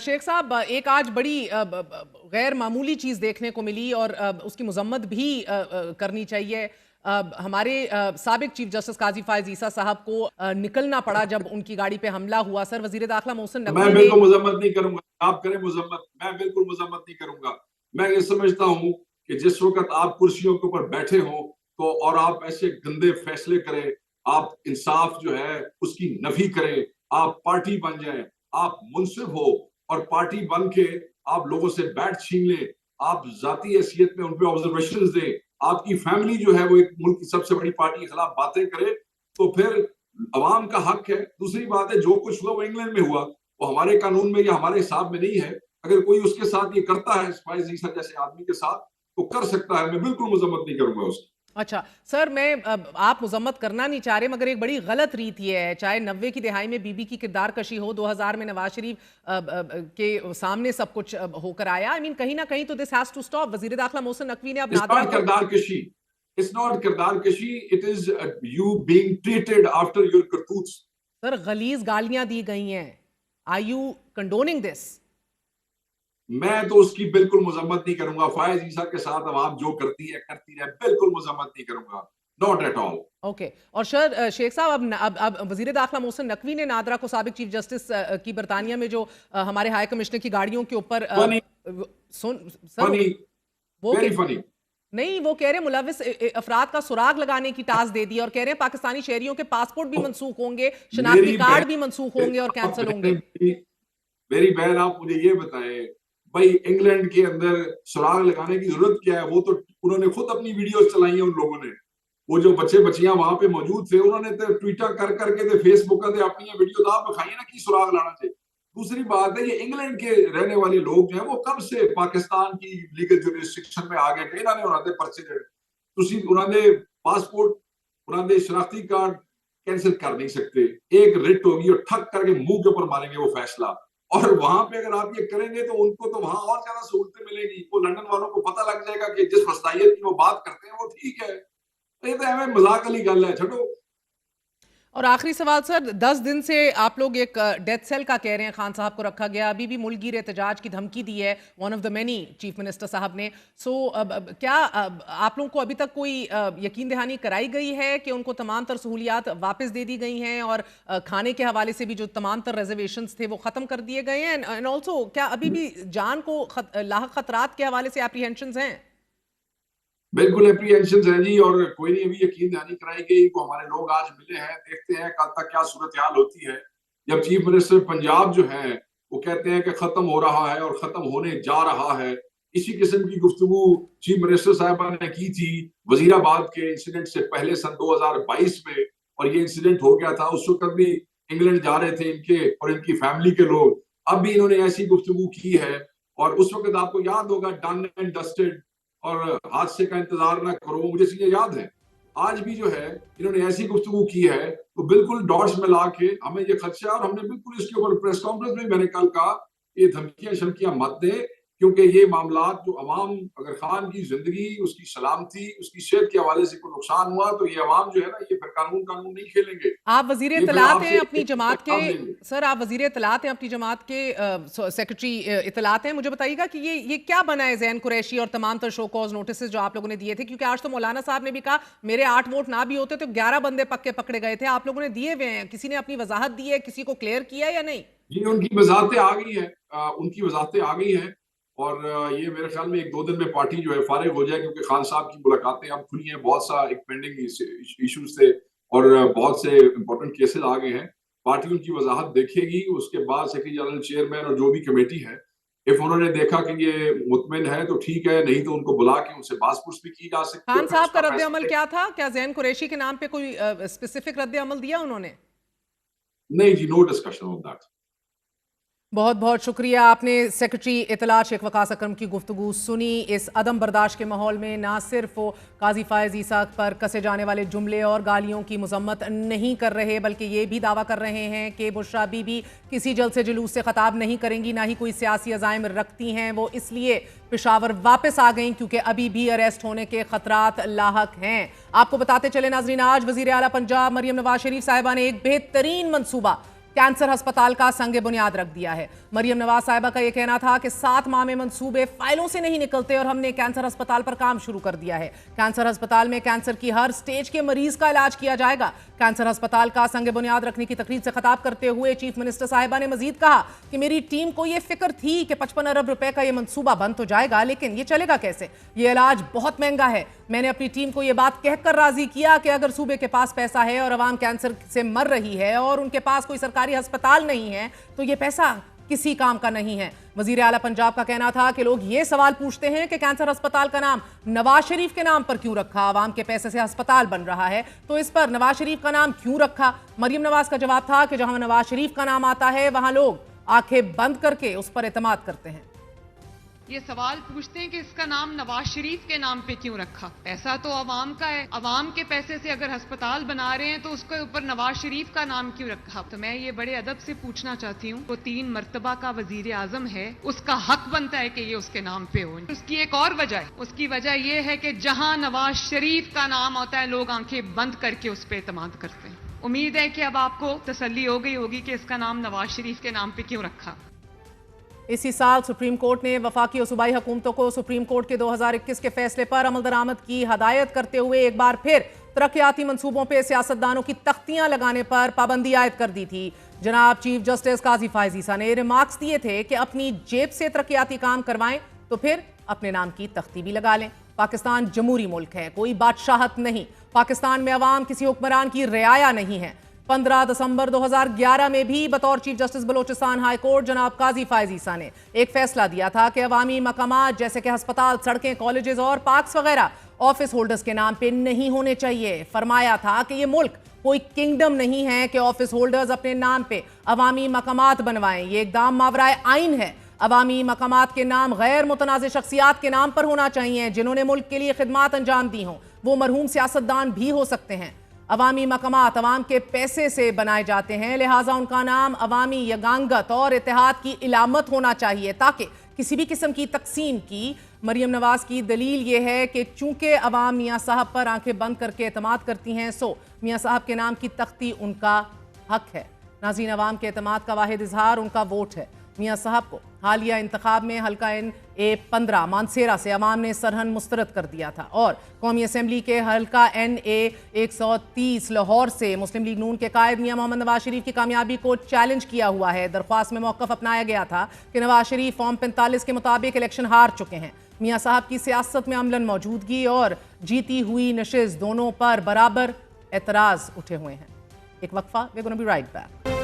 शेख साहब, एक आज बड़ी गैर मामूली चीज़ देखने को मिली और उसकी मजम्मत भी करनी चाहिए। हमारे साबिक चीफ जस्टिस काजी फायज ईसा साहब को निकलना पड़ा जब उनकी गाड़ी पे हमला हुआ। सर, वजीर दाखिला मोहसिन नकवी मैं ने बिल्कुल मजम्मत नहीं करूंगा, आप करें मजम्मत, मैं बिल्कुल मजम्मत नहीं करूंगा। मैं ये समझता हूँ कि जिस वक्त आप कुर्सियों के ऊपर बैठे हो तो और आप ऐसे गंदे फैसले करें, आप इंसाफ जो है उसकी नफी करें, आप पार्टी बन जाएं, आप मुनसिफ हो और पार्टी बन के आप लोगों से बैट छीन लें, आप जाती हैसियत में उन पे ऑब्जर्वेशंस दें, आपकी फैमिली जो है वो एक मुल्क की सबसे बड़ी पार्टी के खिलाफ बातें करे, तो फिर अवाम का हक है। दूसरी बात है, जो कुछ हुआ वो इंग्लैंड में हुआ, वो हमारे कानून में या हमारे हिसाब में नहीं है। अगर कोई उसके साथ ये करता है, फायज ईसा जैसे आदमी के साथ, तो कर सकता है, मैं बिल्कुल मजम्मत नहीं करूंगा उसकी। अच्छा सर, मैं आप मजम्मत करना नहीं चाह रहे, मगर एक बड़ी गलत रीत ये है, चाहे 90 की दिहाई में बीबी की किरदार कशी हो, 2000 में नवाज शरीफ के सामने सब कुछ होकर आया। आई मीन कहीं ना कहीं तो दिस हैज टू स्टॉप। वजीर दाखिला मोहसिन नकवी ने अब नादरा को किरदार कशी, इट्स नॉट किरदार कशी, it is you being treated after your करतूत्स। सर गलीज गालियां दी गई हैं। Are you condoning this? मैं तो उसकी बिल्कुल मजम्मत नहीं करूंगा। फायज ईसा के साथ अवाम जो करती है करती है, बिल्कुल मजम्मत नहीं करूंगा, नॉट एट ऑल। ओके और सर शेख साहब, अब वजीर दाखिला मोहसिन नकवी ने नादरा को साबिक चीफ जस्टिस की बरतानिया में जो हमारे हाई कमिश्नर की गाड़ियों के ऊपर फनी, वो वेरी फनी। नहीं, वो कह रहे हैं मुलविस अफराद का सुराग लगाने की टास्क दे दी और कह रहे हैं पाकिस्तानी शहरियों के पासपोर्ट भी मनसूख होंगे, शनाख्ती कार्ड भी मनसूख होंगे और कैंसिल होंगे। मेरी बहन, आप मुझे ये बताएं, भाई इंग्लैंड के अंदर सुराग लगाने की जरूरत क्या है? वो तो उन्होंने खुद अपनी वीडियोस चलाई हैं उन लोगों ने। वो जो बच्चे बच्चियां वहां पे मौजूद थे, उन्होंने तो ट्विटर कर करके थे, फेसबुक पे अपनी वीडियो आप दिखाई ना कि सुराग लाना चाहिए। दूसरी बात है, ये इंग्लैंड के रहने वाले लोग जो है वो कब से पाकिस्तान की लीगल जुरिस्डिक्शन में आ गए थे? इन्होंने उन्होंने पर्चे तुसी उन्होंने पासपोर्ट, उन्होंने शनाख्ती कार्ड कैंसिल कर नहीं सकते। एक रिट होगी और ठक करके मुंह के ऊपर मारेंगे वो फैसला। और वहां पे अगर आप ये करेंगे तो उनको तो वहां और ज्यादा सहूलतें मिलेगी। वो लंदन वालों को पता लग जाएगा कि जिस वस्तायत की वो बात करते हैं वो ठीक है। ये तो हमें मजाक वाली गल है, छोड़ो। और आखिरी सवाल सर, 10 दिन से आप लोग एक डेथ सेल का कह रहे हैं, खान साहब को रखा गया, अभी भी मुल्क गिर एहतजाज की धमकी दी है one of the many chief minister साहब ने। सो क्या आप लोगों को अभी तक कोई यकीन दहानी कराई गई है कि उनको तमाम तर सहूलियात वापस दे दी गई हैं और खाने के हवाले से भी जो तमाम तर रिजर्वेशंस थे वो ख़त्म कर दिए गए हैं? एंड ऑल्सो क्या अभी भी जान को लाहक खतरात के हवाले से एप्रीहेंशंस हैं? बिल्कुल एप्रीहेंशन है जी, और कोई नहीं अभी यकीन दहानी कराई गई। वो हमारे लोग आज मिले हैं, देखते हैं कल तक क्या सूरत हाल होती है। जब चीफ मिनिस्टर पंजाब जो है वो कहते हैं कि खत्म हो रहा है और खत्म होने जा रहा है, इसी किस्म की गुफ्तगू चीफ मिनिस्टर साहबा ने की थी वजीराबाद के इंसिडेंट से पहले सन 2022 में, और ये इंसिडेंट हो गया था। उस वक्त भी इंग्लैंड जा रहे थे इनके और इनकी फैमिली के लोग। अब भी इन्होंने ऐसी गुफ्तगू की है, और उस वक्त आपको याद होगा डन एंड डस्टेड और हादसे का इंतजार ना करो, मुझे चीजें याद है। आज भी जो है इन्होंने ऐसी गुफ्तगू की है, तो बिल्कुल डॉट्स मिला के हमें ये खदशा, और हमने बिल्कुल इसके ऊपर प्रेस कॉन्फ्रेंस में मैंने कल कहा ये धमकियां शमकियां मत दे, क्योंकि ये मामला जो अवाम, अगर खान की जिंदगी, उसकी सलामती, उसकी सेहत के हवाले से कोई नुकसान हुआ तो ये अवाम जो है ना, ये फिर कानून नहीं खेलेंगे। आप वजीर इत्तलात हैं अपनी जमात के, सर आप वजीर इत्तलात हैं अपनी जमात के, सेक्रेटरी इत्तलात हैं, मुझे बताइएगा कि ये क्या बना है ज़ैन कुरैशी और तमाम तर शो कॉज नोटिस जो आप लोगों ने दिए थे? क्योंकि आज तो मौलाना साहब ने भी कहा मेरे 8 वोट ना भी होते तो 11 बंदे पक्के पकड़े गए थे, आप लोगों ने दिए हुए हैं। किसी ने अपनी वजाहत दी है, किसी को क्लियर किया या नहीं? जी, उनकी वजाहतें आ गई हैं, उनकी वजाहतें आ गई हैं, और ये मेरे ख्याल में 1-2 दिन में पार्टी जो है फारिग हो जाए, क्योंकि खान साहब की मुलाकातें अब खुली हैं। बहुत सा एक पेंडिंग इश्यूज थे और बहुत से इंपॉर्टेंट केसेस आ गए हैं। पार्टी उनकी वजाहत देखेगी, उसके बाद सेक्रेटरी जनरल, चेयरमैन और जो भी कमेटी है, इफ उन्होंने देखा कि ये मुतमिन है तो ठीक है, नहीं तो उनको बुला के उनसे बात-पूछ भी की जा सकती है। खान साहब का रद्द अमल क्या था? क्या ज़ैन कुरैशी के नाम पे कोई स्पेसिफिक रद्द अमल दिया उन्होंने? नहीं जी, नो डिस्कशन ऑन दैट। बहुत बहुत शुक्रिया। आपने सेक्रेटरी इत्तलात शेख वकास अकरम की गुफ्तगू सुनी। इस अदम बर्दाश्त के माहौल में ना सिर्फ वो काजी फायज ईसा पर कसे जाने वाले जुमले और गालियों की मजम्मत नहीं कर रहे, बल्कि ये भी दावा कर रहे हैं कि बुशरा बीबी किसी जलसे जुलूस से खिताब नहीं करेंगी, ना ही कोई सियासी अज़ाइम रखती हैं। वो इसलिए पेशावर वापस आ गई क्योंकि अभी भी अरेस्ट होने के खतरात लाहक हैं। आपको बताते चले नाजरीन, आज वज़ीर आला पंजाब मरियम नवाज शरीफ साहिबा ने एक बेहतरीन मनसूबा कैंसर अस्पताल का संग बुनियाद रख दिया है। मरियम नवाज साहिबा का यह कहना था कि 7 माह में मंसूबे फाइलों से नहीं निकलते और हमने कैंसर अस्पताल पर काम शुरू कर दिया है। कैंसर अस्पताल में कैंसर की हर स्टेज के मरीज का इलाज किया जाएगा। कैंसर अस्पताल का संग बुनियाद रखने की तकरीब से खिताब करते हुए चीफ मिनिस्टर साहिबा ने मजीद कहा कि मेरी टीम को यह फिक्र थी कि 55 अरब रुपए का यह मंसूबा बंद तो जाएगा, लेकिन यह चलेगा कैसे? यह इलाज बहुत महंगा है। मैंने अपनी टीम को यह बात कहकर राजी किया कि अगर सूबे के पास पैसा है और अवाम कैंसर से मर रही है और उनके पास कोई सरकारी अस्पताल नहीं है तो यह पैसा किसी काम का नहीं है। वजीर आला पंजाब का कहना था कि लोग ये सवाल पूछते हैं कि कैंसर अस्पताल का नाम नवाज शरीफ के नाम पर क्यों रखा, आवाम के पैसे से अस्पताल बन रहा है तो इस पर नवाज शरीफ का नाम क्यों रखा। मरियम नवाज का जवाब था कि जहां नवाज शरीफ का नाम आता है वहां लोग आंखें बंद करके उस पर एतमाद करते हैं। ये सवाल पूछते हैं कि इसका नाम नवाज शरीफ के नाम पे क्यों रखा। पैसा तो अवाम का है, अवाम के पैसे से अगर अस्पताल बना रहे हैं तो उसके ऊपर नवाज शरीफ का नाम क्यों रखा। तो मैं ये बड़े अदब से पूछना चाहती हूँ, वो 3 मर्तबा का वजीर आजम है, उसका हक बनता है कि ये उसके नाम पे हो। उसकी एक और वजह है, उसकी वजह ये है कि जहां नवाज शरीफ का नाम आता है लोग आंखें बंद करके उस पर एतमाद करते हैं। उम्मीद है कि अब आपको तसल्ली हो गई होगी कि इसका नाम नवाज शरीफ के नाम पे क्यों रखा। इसी साल सुप्रीम कोर्ट ने वफाकी और सूबाई हुकूमतों को सुप्रीम कोर्ट के 2021 के फैसले पर अमल दरामद की हदायत करते हुए एक बार फिर तरक्याती मंसूबों पर सियासतदानों की तख्तियां लगाने पर पाबंदी आयद कर दी थी। जनाब चीफ जस्टिस काजी फायज ईसा ने रिमार्क्स दिए थे कि अपनी जेब से तरक्याती काम करवाएं तो फिर अपने नाम की तख्ती भी लगा लें। पाकिस्तान जमहूरी मुल्क है, कोई बादशाहत नहीं। पाकिस्तान में अवाम किसी हुक्मरान की रियाया नहीं है। 15 दिसंबर 2011 में भी बतौर chief justice Balochistan high court जनाब काजी फायज ईसा ने एक फैसला दिया था कि अवामी मकामात जैसे कि अस्पताल, सड़कें, कॉलेजेस और पार्क्स वगैरह ऑफिस होल्डर्स के नाम पे नहीं होने चाहिए। फरमाया था कि ये मुल्क कोई किंगडम नहीं है कि ऑफिस होल्डर्स अपने नाम पे अवामी मकामात बनवाएं। ये इकदाम मावराए आइन है। अवामी मकामात के नाम गैर मुतनाज़ शख्सियात के नाम पर होना चाहिए जिन्होंने मुल्क के लिए खिदमात अंजाम दी हों। वो मरहूम सियासतदान भी हो सकते हैं। अवामी मकामात अवाम के पैसे से बनाए जाते हैं, लिहाजा उनका नाम अवामी यगांगत और इत्तेहाद की इलामत होना चाहिए ताकि किसी भी किस्म की तकसीम की। मरियम नवाज की दलील ये है कि चूंकि अवाम मियाँ साहब पर आंखें बंद करके एतमाद करती हैं सो मियाँ साहब के नाम की तख्ती उनका हक है। नाज़रीन, अवाम के एतमाद का वाहिद इजहार उनका वोट है। मियाँ साहब को हालिया इंतखाब में हल्का NA-15 मानसेरा से अवाम ने सरहन मुस्तरद कर दिया था और कौमी असम्बली के हल्का NA-130 लाहौर से मुस्लिम लीग नून के कायद मियाँ मोहम्मद नवाज शरीफ की कामयाबी को चैलेंज किया हुआ है। दरख्वास्त में मौक़िफ़ अपनाया गया था कि नवाज शरीफ फॉर्म 45 के मुताबिक इलेक्शन हार चुके हैं। मियाँ साहब की सियासत में अमलन मौजूदगी और जीती हुई नशिस्त दोनों पर बराबर एतराज़ उठे हुए हैं। एक वक्फा, we gonna be right back.